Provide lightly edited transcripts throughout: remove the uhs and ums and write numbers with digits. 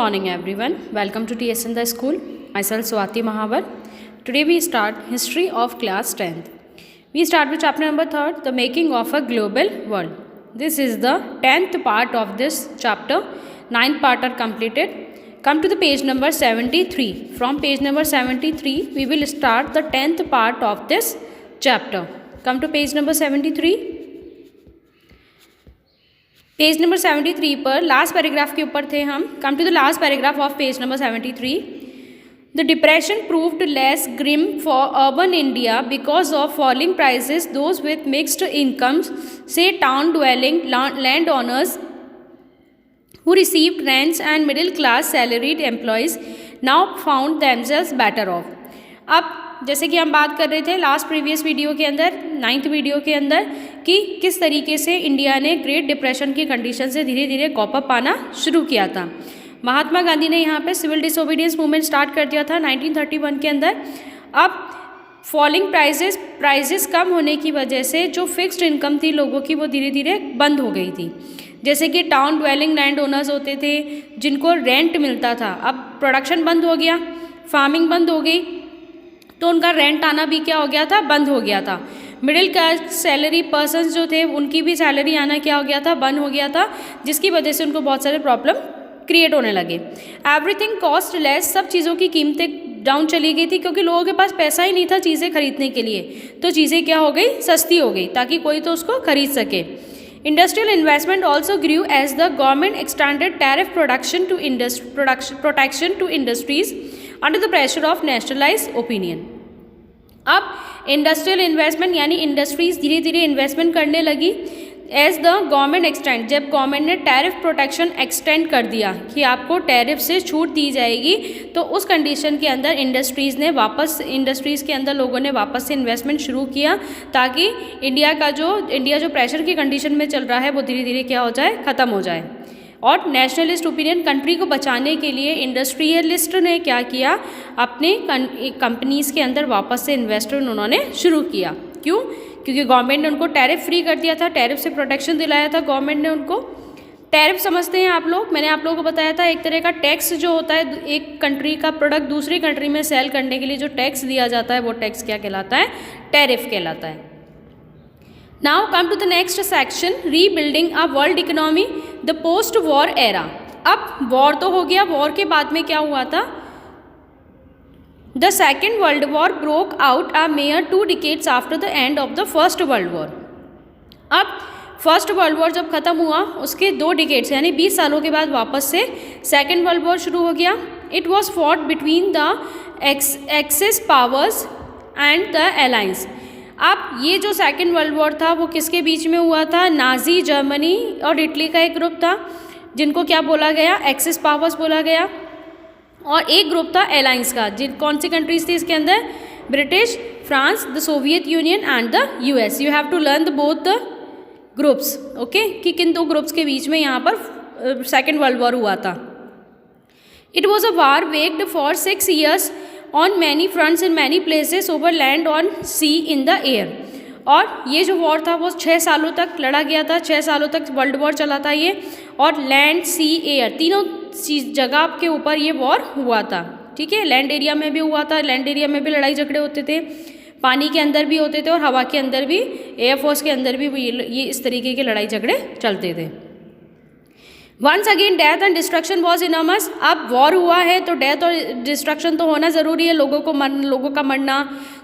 Morning everyone, welcome to TSN the school. Myself Swati Mahavar. Today we start history of class 10th. We start with chapter number 3, the making of a global world. This is the 10th part of this chapter. 9 parts are completed. Come to the page number 73. From page number 73 we will start the 10th part of this chapter. Come to page number 73. Page number 73 पर last paragraph के ऊपर थे हम. Come to the last paragraph of page number 73. The depression proved less grim for urban India because of falling prices. Those with mixed incomes से town dwelling land owners who received rents and middle class salaried employees now found themselves better off. अब जैसे कि हम बात कर रहे थे last previous video के अंदर, 9th वीडियो के अंदर, कि किस तरीके से इंडिया ने ग्रेट डिप्रेशन की कंडीशन से धीरे धीरे कॉप अप पाना शुरू किया था. महात्मा गांधी ने यहाँ पे सिविल डिसोबीडियंस मूवमेंट स्टार्ट कर दिया था 1931 के अंदर. अब फॉलिंग प्राइसेस कम होने की वजह से जो फिक्स्ड इनकम थी लोगों की वो धीरे धीरे बंद हो गई थी. जैसे कि टाउन ड्वेलिंग लैंड ओनर्स होते थे जिनको रेंट मिलता था, अब प्रोडक्शन बंद हो गया, फार्मिंग बंद हो गई, तो उनका रेंट आना भी क्या हो गया था, बंद हो गया था. मिडिल क्लास सैलरी पर्सन्स जो थे उनकी भी सैलरी आना क्या हो गया था, बंद हो गया था, जिसकी वजह से उनको बहुत सारे प्रॉब्लम क्रिएट होने लगे. एवरीथिंग कॉस्ट लेस, सब चीज़ों की कीमतें डाउन चली गई थी क्योंकि लोगों के पास पैसा ही नहीं था चीज़ें खरीदने के लिए, तो चीज़ें क्या हो गई, सस्ती हो गई ताकि कोई तो उसको खरीद सके. Industrial investment also grew as the government extended tariff protection to industries under the pressure of nationalized opinion. अब इंडस्ट्रियल इन्वेस्टमेंट यानी इंडस्ट्रीज धीरे धीरे इन्वेस्टमेंट करने लगी एज द गवर्नमेंट एक्सटेंड, जब गवर्नमेंट ने टैरिफ प्रोटेक्शन एक्सटेंड कर दिया कि आपको टैरिफ से छूट दी जाएगी, तो उस कंडीशन के अंदर इंडस्ट्रीज़ के अंदर लोगों ने वापस से इन्वेस्टमेंट शुरू किया ताकि इंडिया जो प्रेशर की कंडीशन में चल रहा है वो धीरे धीरे क्या हो जाए, ख़त्म हो जाए. और नेशनलिस्ट ओपिनियन, कंट्री को बचाने के लिए इंडस्ट्रियलिस्ट ने क्या किया, अपने कंपनीज़ के अंदर वापस से इन्वेस्टमेंट उन्होंने शुरू किया. क्यों? क्योंकि गवर्नमेंट ने उनको टैरिफ फ्री कर दिया था, टैरिफ से प्रोटेक्शन दिलाया था गवर्नमेंट ने उनको. टैरिफ समझते हैं आप लोग, मैंने आप लोगों को बताया था एक तरह का टैक्स जो होता है, एक कंट्री का प्रोडक्ट दूसरी कंट्री में सेल करने के लिए जो टैक्स दिया जाता है वो टैक्स क्या कहलाता है, टैरिफ कहलाता है. Now come to the next section, rebuilding a world economy, the post war era. अब वॉर तो हो गया, वॉर के बाद में क्या हुआ था, the second world war broke out a mayor 2 decades after the end of the first world war. अब फर्स्ट वर्ल्ड वॉर जब ख़त्म हुआ उसके 2 decades यानी 20 सालों के बाद वापस से सेकेंड वर्ल्ड वॉर शुरू हो गया. It was fought between the axis powers and the alliance. अब ये जो सेकेंड वर्ल्ड वॉर था वो किसके बीच में हुआ था, नाजी जर्मनी और इटली का एक ग्रुप था जिनको क्या बोला गया, एक्सिस पावर्स बोला गया, और एक ग्रुप था अलायंस का. कौन सी कंट्रीज थी इसके अंदर, British, France, the Soviet Union and the US. You have to learn both the groups, okay, कि किन 2 ग्रुप्स के बीच में यहाँ पर सेकेंड वर्ल्ड वॉर हुआ था. It was a war waged for 6 years on many fronts in many places over land on sea in the air. और ये जो वॉर था वो 6 सालों तक लड़ा गया था, 6 सालों तक वर्ल्ड वॉर चला था ये, और लैंड, सी, एयर तीनों जगह के ऊपर ये वॉर हुआ था. ठीक है, लैंड एरिया में भी हुआ था, लैंड एरिया में भी लड़ाई झगड़े होते थे, पानी के अंदर भी होते थे और हवा के अंदर भी, एयरफोर्स के अंदर भी ये इस तरीके के लड़ाई झगड़े चलते थे. Once again death and destruction was enormous. अब वॉर हुआ है तो डेथ और डिस्ट्रक्शन तो होना ज़रूरी है, लोगों का मरना,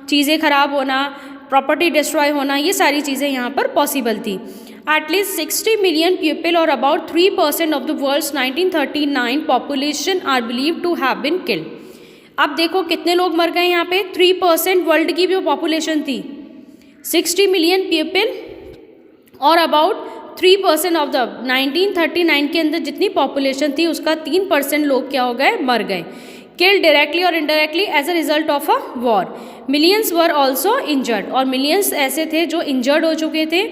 चीज़ें खराब होना, प्रॉपर्टी डिस्ट्रॉय होना, ये सारी चीज़ें यहाँ पर पॉसिबल थी. एटलीस्ट 60 million पीपल और about 3% of the world's 1939 population are believe to have been killed. अब देखो कितने लोग मर गए यहाँ पे, 3% वर्ल्ड की जो पॉपुलेशन थी, 60 million पीपल और अबाउट 3% ऑफ द 1939 के अंदर जितनी पॉपुलेशन थी उसका 3% लोग क्या हो गए, मर गए, किल्ड डायरेक्टली और indirectly as a result of a war. Millions were also injured, और मिलियंस ऐसे थे जो इंजर्ड हो चुके थे.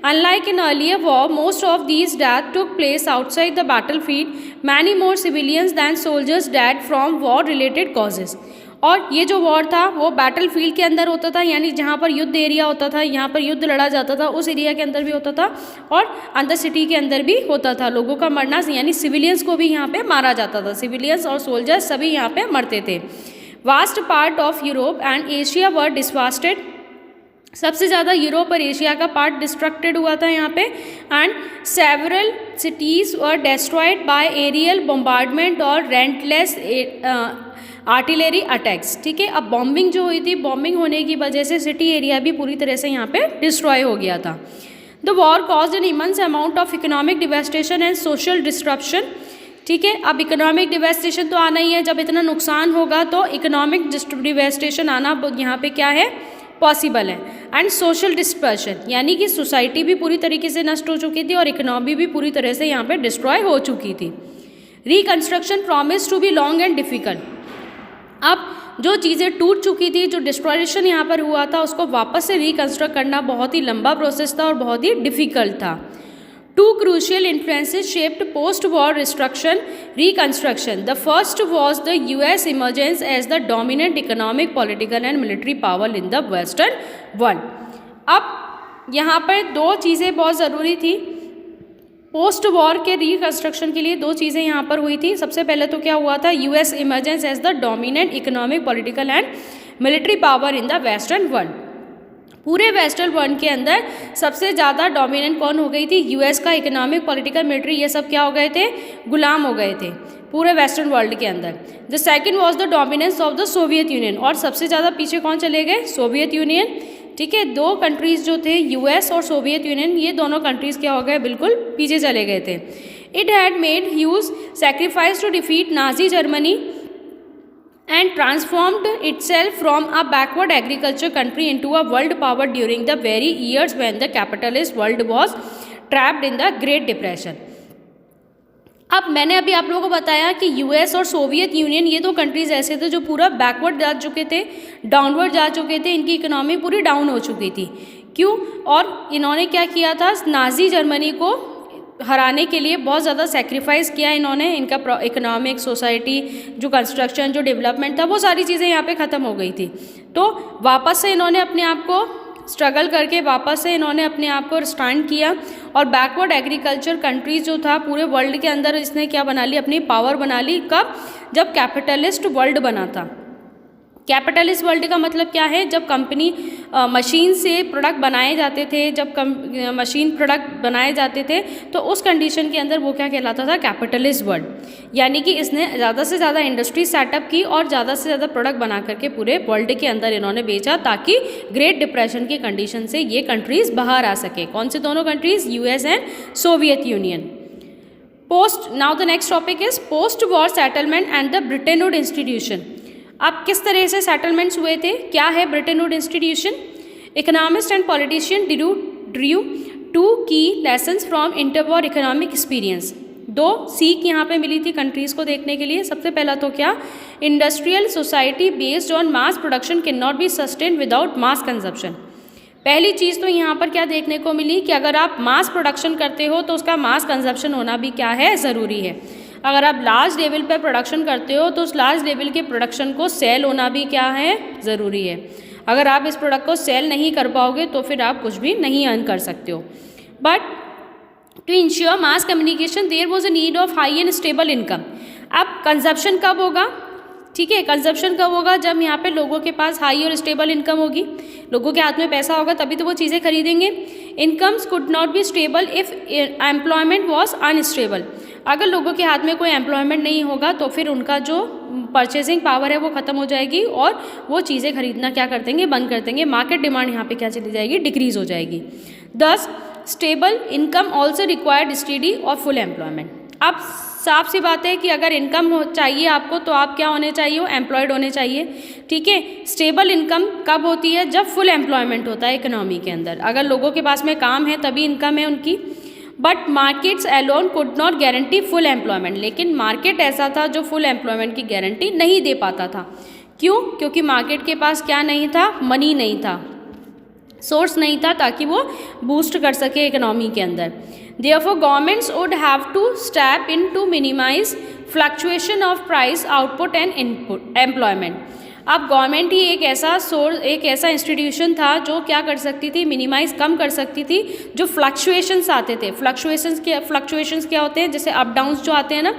Unlike in earlier war, most of these deaths took place outside the battlefield. Many more civilians than soldiers died from war-related causes. और ये जो वॉर था वो बैटल फील्ड के अंदर होता था, यानी जहाँ पर युद्ध एरिया होता था, यहाँ पर युद्ध लड़ा जाता था, उस एरिया के अंदर भी होता था और अंदर सिटी के अंदर भी होता था। लोगों का मरना यानी सिविलियंस को भी यहाँ पे मारा जाता था, सिविलियंस और सोल्जर्स सभी यहाँ पे मरते थे। Vast part of Europe and Asia were devastated, सबसे ज़्यादा यूरोप और एशिया का पार्ट डिस्ट्रक्टेड हुआ था यहाँ पे। And several cities were destroyed by aerial bombardment और रेंटलेस आर्टिलरी अटैक्स। ठीक है, अब बॉम्बिंग जो हुई थी, बॉम्बिंग होने की वजह से सिटी एरिया भी पूरी तरह से यहाँ पे डिस्ट्रॉय हो गया था। The war caused an immense amount of economic devastation and social disruption. ठीक है, अब इकोनॉमिक डिवेस्टेशन तो आना ही है, जब इतना नुकसान होगा तो इकोनॉमिक डिवेस्टेशन आना यहाँ पे क्या है, पॉसिबल है। एंड सोशल डिस्पर्शन, यानी कि सोसाइटी भी पूरी तरीके से नष्ट हो चुकी थी और इकोनॉमी भी पूरी तरह से यहाँ पे डिस्ट्रॉय हो चुकी थी। Reconstruction promise to be long and difficult, अब जो चीज़ें टूट चुकी थी, जो डिस्ट्रॉयशन यहाँ पर हुआ था, उसको वापस से रिकंस्ट्रक्ट करना बहुत ही लंबा प्रोसेस था और बहुत ही डिफिकल्ट था। Two crucial influences shaped post war reconstruction. The first was the US emergence as the dominant economic, political and military power in the Western world. अब यहाँ पर दो चीज़ें बहुत ज़रूरी थी पोस्ट वॉर के रिकंस्ट्रक्शन के लिए, दो चीज़ें यहाँ पर हुई थी। सबसे पहले तो क्या हुआ था, US emergence as the dominant economic, political and military power in the Western world. पूरे वेस्टर्न वर्ल्ड के अंदर सबसे ज़्यादा डोमिनेंट कौन हो गई थी, यूएस का इकोनॉमिक, पॉलिटिकल, मिलिट्री, ये सब क्या हो गए थे, गुलाम हो गए थे पूरे वेस्टर्न वर्ल्ड के अंदर। The second was the dominance of the Soviet union, और सबसे ज़्यादा पीछे कौन चले गए, सोवियत यूनियन। ठीक है, दो कंट्रीज़ जो थे यूएस और सोवियत यूनियन, ये दोनों कंट्रीज़ क्या हो गए, बिल्कुल पीछे चले गए थे। It had made huge sacrifice to defeat Nazi Germany and transformed itself from a backward agriculture country into a world power during the very years when the capitalist world was trapped in the Great Depression. अब मैंने अभी आप लोगों को बताया कि US और Soviet union, ये दो कंट्रीज़ ऐसे थे जो पूरा बैकवर्ड जा चुके थे, डाउनवर्ड जा चुके थे, इनकी इकोनॉमी पूरी डाउन हो चुकी थी। क्यों, और इन्होंने क्या किया था, नाजी जर्मनी को हराने के लिए बहुत ज़्यादा सेक्रीफाइस किया इन्होंने। इनका इकोनॉमिक, सोसाइटी, जो कंस्ट्रक्शन, जो डेवलपमेंट था, वो सारी चीज़ें यहाँ पे ख़त्म हो गई थी। तो वापस से इन्होंने अपने आप को स्ट्रगल करके वापस से इन्होंने अपने आप को स्टैंड किया और बैकवर्ड एग्रीकल्चर कंट्रीज जो था पूरे वर्ल्ड के अंदर, इसने क्या बना ली, अपनी पावर बना ली। कब, जब कैपिटलिस्ट वर्ल्ड बना था। कैपिटलिस्ट वर्ल्ड का मतलब क्या है, जब कंपनी मशीन से प्रोडक्ट बनाए जाते थे, जब मशीन प्रोडक्ट बनाए जाते थे, तो उस कंडीशन के अंदर वो क्या कहलाता था, कैपिटलिस्ट वर्ल्ड। यानी कि इसने ज़्यादा से ज़्यादा इंडस्ट्री सेटअप की और ज़्यादा से ज़्यादा प्रोडक्ट बना करके पूरे वर्ल्ड के अंदर इन्होंने बेचा, ताकि ग्रेट डिप्रेशन की कंडीशन से ये कंट्रीज़ बाहर आ सके। कौन से दोनों countries, US and Soviet Union. Post, now the next topic is post war settlement and the Bretton Woods institution. अब किस तरह से सेटलमेंट्स हुए थे, क्या है Bretton Woods institution. Economist and politician drew two key lessons from interwar economic experience. दो सीख यहाँ पे मिली थी कंट्रीज़ को देखने के लिए। सबसे पहला तो क्या, industrial society based on mass production can not be sustain without mass consumption. पहली चीज़ तो यहाँ पर क्या देखने को मिली कि अगर आप मास प्रोडक्शन करते हो तो उसका मास कंजप्शन होना भी क्या है, ज़रूरी है। अगर आप लार्ज लेवल पर प्रोडक्शन करते हो तो उस लार्ज लेवल के प्रोडक्शन को सेल होना भी क्या है, ज़रूरी है। अगर आप इस प्रोडक्ट को सेल नहीं कर पाओगे तो फिर आप कुछ भी नहीं अर्न कर सकते हो। But to ensure mass communication there was a need of high and stable income. अब कंजप्शन कब होगा, ठीक है, कंजप्शन कब होगा, जब यहाँ पे लोगों के पास हाई और स्टेबल इनकम होगी, लोगों के हाथ में पैसा होगा, तभी तो वो चीज़ें खरीदेंगे। Incomes could not be stable if employment was unstable. अगर लोगों के हाथ में कोई एम्प्लॉयमेंट नहीं होगा तो फिर उनका जो परचेजिंग पावर है वो ख़त्म हो जाएगी और वो चीज़ें खरीदना क्या कर देंगे, बंद कर देंगे। मार्केट डिमांड यहाँ पे क्या चली जाएगी, डिक्रीज़ हो जाएगी। दस, stable income also required study और फुल एम्प्लॉयमेंट। अब साफ सी बात है कि अगर इनकम चाहिए आपको तो आप क्या होने चाहिए, एम्प्लॉयड होने चाहिए। ठीक है, स्टेबल इनकम कब होती है, जब फुल एम्प्लॉयमेंट होता है इकोनॉमी के अंदर। अगर लोगों के पास में काम है तभी इनकम है उनकी। But markets alone could not guarantee full employment. लेकिन मार्केट ऐसा था जो फुल एम्प्लॉयमेंट की गारंटी नहीं दे पाता था। क्यों, क्योंकि मार्केट के पास क्या नहीं था, मनी नहीं था, सोर्स नहीं था ताकि वो बूस्ट कर सके इकोनॉमी के अंदर। Therefore, governments would have to step in to minimize fluctuation of price, output and input employment. अब गवर्नमेंट ही एक ऐसा इंस्टीट्यूशन था जो क्या कर सकती थी, मिनिमाइज कम कर सकती थी जो फ्लक्चुएशंस आते थे। फ्लक्चुएशंस क्या होते हैं, जैसे अप डाउन्स जो आते हैं ना,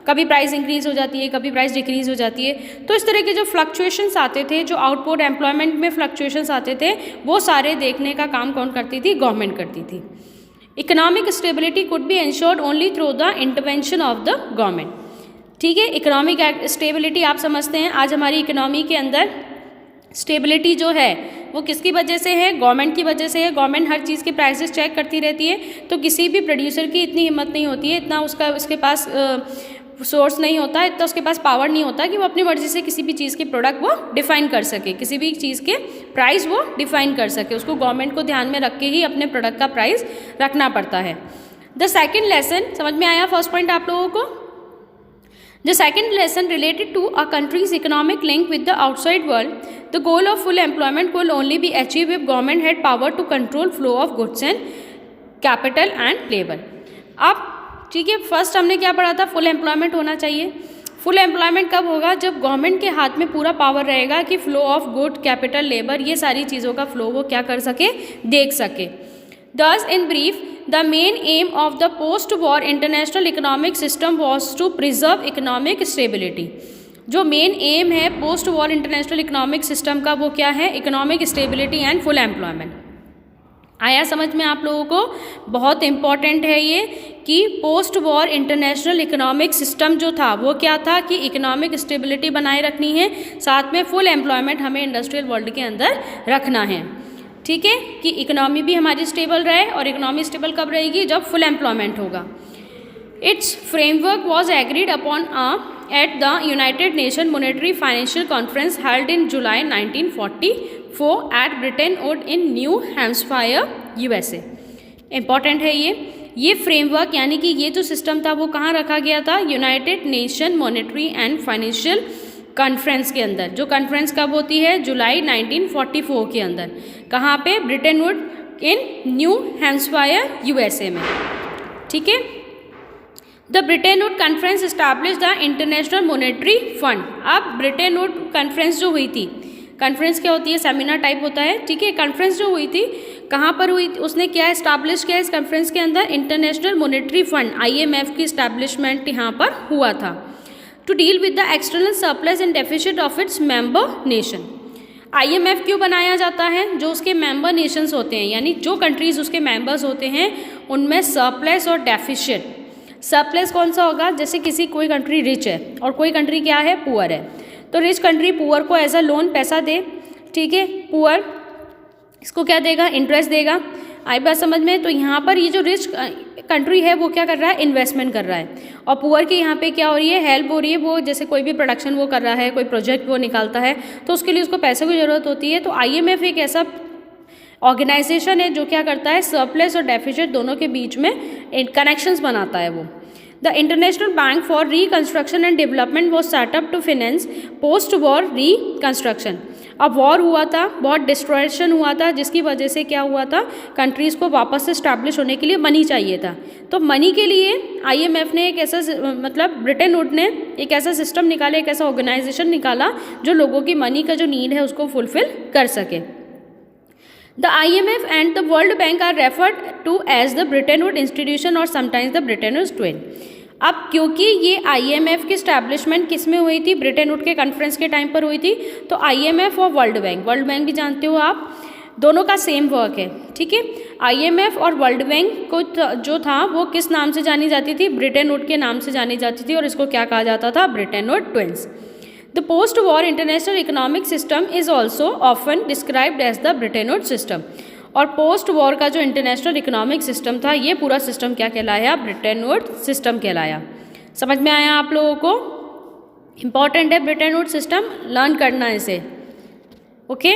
कभी प्राइस इंक्रीज हो जाती है, कभी प्राइस डिक्रीज हो जाती है। तो इस तरह के जो फ्लक्चुएशंस आते थे, जो आउटपुट एम्प्लॉयमेंट में फ्लक्चुएशंस आते थे, वो सारे देखने का काम कौन करती थी, गवर्नमेंट करती थी। Economic stability could be insured only through the intervention of the government. ठीक है, इकोनॉमिक स्टेबिलिटी आप समझते हैं, आज हमारी इकोनॉमी के अंदर स्टेबिलिटी जो है वो किसकी वजह से है, गवर्नमेंट की वजह से है। गवर्नमेंट हर चीज़ के प्राइसेस चेक करती रहती है, तो किसी भी प्रोड्यूसर की इतनी हिम्मत नहीं होती है, इतना उसके पास सोर्स नहीं होता, इतना उसके पास पावर नहीं होता कि वो अपनी मर्जी से किसी भी चीज़ के प्रोडक्ट वो डिफाइन कर सके, किसी भी चीज़ के प्राइस वो डिफाइन कर सके। उसको गवर्नमेंट को ध्यान में रख के ही अपने प्रोडक्ट का प्राइस रखना पड़ता है। द सेकेंड लेसन, समझ में आया फर्स्ट पॉइंट आप लोगों को? The second lesson related to a country's economic link with the outside world. The goal of full employment could only be achieved if government had power to control flow of goods and capital and labor. अब ठीक है, first हमने क्या पढ़ा था, full employment होना चाहिए। Full employment कब होगा, जब गवर्नमेंट के हाथ में पूरा पावर रहेगा कि flow of good, capital, labour, ये सारी चीज़ों का फ्लो वो क्या कर सके, देख सके। Thus, in brief, the main aim of the post-war international economic system was to preserve economic stability. जो मेन एम है post war international economic system का वो क्या है, economic stability and full employment. आया समझ में आप लोगों को? बहुत इंपॉर्टेंट है ये कि post war international economic system जो था वो क्या था कि इकोनॉमिक स्टेबिलिटी बनाए रखनी है, साथ में फुल एम्प्लॉयमेंट हमें इंडस्ट्रियल वर्ल्ड के अंदर रखना है। ठीक है, कि इकोनॉमी भी हमारी स्टेबल रहे, और इकोनॉमी स्टेबल कब रहेगी, जब फुल एम्प्लॉयमेंट होगा। Its framework was agreed upon at the United Nation Monetary Financial Conference held in July 1944 at Bretton Wood in New Hampshire USA। Important है ये फ्रेमवर्क, यानी कि ये जो सिस्टम था वो कहाँ रखा गया था, United Nation monetary and financial conference के अंदर। जो कॉन्फ्रेंस कब होती है, जुलाई 1944 के अंदर। कहाँ पे, Britain Wood in New Hampshire USA में। ठीक है, the Bretton would conference establish the international monetary fund. अब ब्रिटेन वुड कॉन्फ्रेंस जो हुई थी, कॉन्फ्रेंस क्या होती है, सेमिनार टाइप होता है। ठीक है, कॉन्फ्रेंस जो हुई थी कहाँ पर हुई, उसने क्या एस्टैब्लिश किया इस कॉन्फ्रेंस के अंदर, इंटरनेशनल मॉनेटरी फंड IMF की एस्टैब्लिशमेंट यहाँ पर हुआ था, to deal with the external surplus and deficit of its member nation. IMF क्यों बनाया जाता है, जो उसके मेंबर नेशंस होते हैं, यानी जो कंट्रीज़ उसके मेंबर्स होते हैं उनमें सरप्लस और डेफिसिट। सरप्लस कौन सा होगा, जैसे कोई कंट्री रिच है और कोई कंट्री क्या है, पुअर है, तो रिच कंट्री पुअर को एज अ लोन पैसा दे। ठीक है, पुअर इसको क्या देगा, इंटरेस्ट देगा। आई बात समझ में? तो यहाँ पर ये जो रिच कंट्री है वो क्या कर रहा है, इन्वेस्टमेंट कर रहा है, और पुअर की यहाँ पे क्या हो रही है, हेल्प हो रही है। वो जैसे कोई भी प्रोडक्शन वो कर रहा है, कोई प्रोजेक्ट वो निकालता है, तो उसके लिए उसको पैसे की ज़रूरत होती है। तो IMF एक ऐसा ऑर्गेनाइजेशन है जो क्या करता है, सरप्लस और डेफिसिट दोनों के बीच में कनेक्शंस बनाता है वो। The international bank for reconstruction and development was set up to finance post war reconstruction. अब वॉर हुआ था, बहुत डिस्ट्रॉयशन हुआ था, जिसकी वजह से क्या हुआ था, कंट्रीज़ को वापस से स्टैब्लिश होने के लिए मनी चाहिए था। तो मनी के लिए IMF ने एक ऐसा ब्रिटेन वुड ने एक ऐसा सिस्टम निकाला, एक ऐसा ऑर्गेनाइजेशन निकाला जो लोगों की मनी का जो नीड है उसको फुलफिल कर सके। The IMF and the World Bank are referred to as the Bretton Woods institution or sometimes the Bretton Woods twin। अब क्योंकि ये IMF की इस्टेब्लिशमेंट किस में हुई थी, ब्रिटेन वुड के कॉन्फ्रेंस के टाइम पर हुई थी। तो IMF और वर्ल्ड बैंक भी जानते हो आप, दोनों का सेम वर्क है। ठीक है, IMF और वर्ल्ड बैंक को जो था वो किस नाम से जानी जाती थी, ब्रिटेन वुड के नाम से जानी जाती थी, और इसको क्या कहा जाता था, Britain would twins. The post-war international economic system is also often described as the Bretton Woods system। और पोस्ट वॉर का जो इंटरनेशनल इकोनॉमिक सिस्टम था, ये पूरा सिस्टम क्या कहलाया, ब्रिटेन वुड्स सिस्टम कहलाया। समझ में आया आप लोगों को? इंपॉर्टेंट है ब्रिटेन वुड्स सिस्टम, लर्न करना इसे। Okay,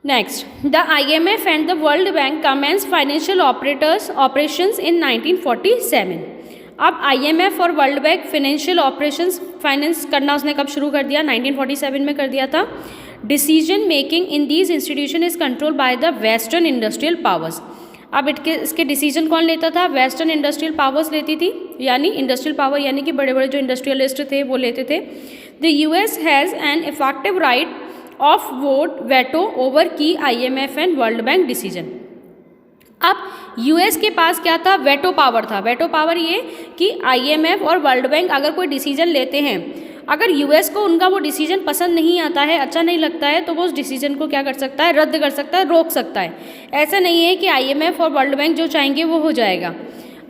next, the IMF and the world bank commences financial operations in 1947। अब IMF और world bank financial operations finance करना उसने कब शुरू कर दिया, 1947 में कर दिया था। Decision making in these institution is control by the western industrial powers. अब इसके डिसीजन कौन लेता था? वेस्टर्न इंडस्ट्रियल पावर्स लेती थी, यानी इंडस्ट्रियल पावर यानी कि बड़े बड़े जो इंडस्ट्रियलिस्ट थे वो लेते थे। The US has an effective right of vote veto over की IMF and world bank decision. अब यूएस के पास क्या था? वेटो पावर था। वेटो पावर ये कि IMF और वर्ल्ड बैंक अगर कोई डिसीजन लेते हैं, अगर यूएस को उनका वो डिसीजन पसंद नहीं आता है, अच्छा नहीं लगता है, तो वो उस डिसीजन को क्या कर सकता है? रद्द कर सकता है, रोक सकता है। ऐसा नहीं है कि IMF और वर्ल्ड बैंक जो चाहेंगे वो हो जाएगा।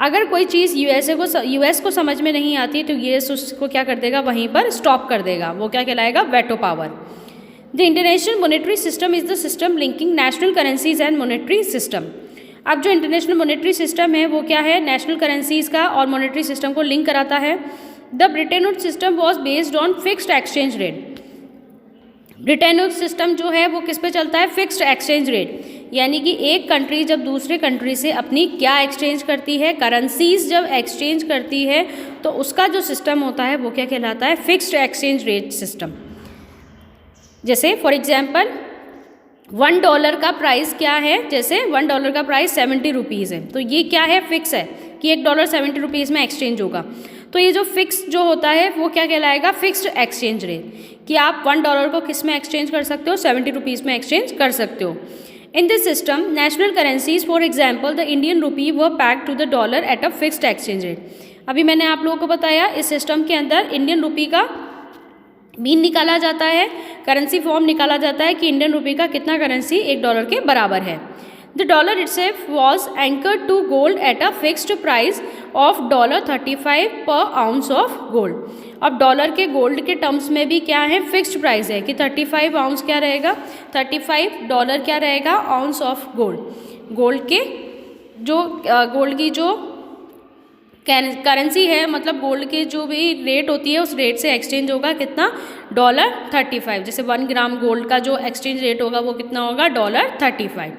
अगर कोई चीज़ यूएस को समझ में नहीं आती तो यूएस उसको क्या कर देगा? वहीं पर स्टॉप कर देगा। वो क्या कहलाएगा? Veto power. The international monetary system is the system linking national currencies and monetary system. अब जो इंटरनेशनल मॉनेटरी सिस्टम है वो क्या है? नेशनल करेंसीज का और मॉनेटरी सिस्टम को लिंक कराता है। The Bretton Woods system was based on fixed exchange rate. Bretton Woods system जो है वो किस पे चलता है? फिक्स्ड एक्सचेंज रेट, यानी कि एक कंट्री जब दूसरे कंट्री से अपनी क्या एक्सचेंज करती है? करेंसीज जब एक्सचेंज करती है तो उसका जो सिस्टम होता है वो क्या कहलाता है? Fixed exchange rate system. जैसे फॉर एग्जाम्पल $1 का प्राइस क्या है? जैसे $1 का प्राइस 70 रुपीज़ है, तो ये क्या है? फिक्स है कि $1 70 रुपीज़ में एक्सचेंज होगा। तो ये जो फिक्स जो होता है वो क्या कहलाएगा? फिक्स्ड एक्सचेंज रेट, कि आप $1 को किस में एक्सचेंज कर सकते हो? 70 रुपीज़ में एक्सचेंज कर सकते हो। In this system national currencies for example the Indian rupee were pegged to the dollar at a fixed exchange rate. अभी मैंने आप लोगों को बताया इस सिस्टम के अंदर इंडियन रुपी का मीन निकाला जाता है, करेंसी फॉर्म निकाला जाता है कि इंडियन रुपी का कितना करेंसी $1 के बराबर है। The dollar itself was anchored to gold at a fixed price of $35 per ounce of gold. अब डॉलर के गोल्ड के टर्म्स में भी क्या है? फिक्स्ड प्राइस है कि 35 आउंस क्या रहेगा? $35 क्या रहेगा? Ounce of gold. गोल्ड के जो गोल्ड की जो करेंसी है, मतलब गोल्ड की जो भी रेट होती है उस रेट से एक्सचेंज होगा कितना? $35। जैसे 1 ग्राम गोल्ड का जो एक्सचेंज रेट होगा वो कितना होगा? $35।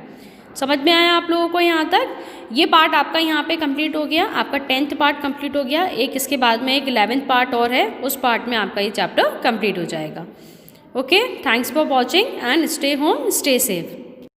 समझ में आया आप लोगों को यहाँ तक? ये पार्ट आपका यहाँ पे कंप्लीट हो गया, आपका 10th पार्ट कंप्लीट हो गया। एक इसके बाद में एक 11th पार्ट और है, उस पार्ट में आपका ये चैप्टर कंप्लीट हो जाएगा। Okay, thanks for watching and stay home, stay safe.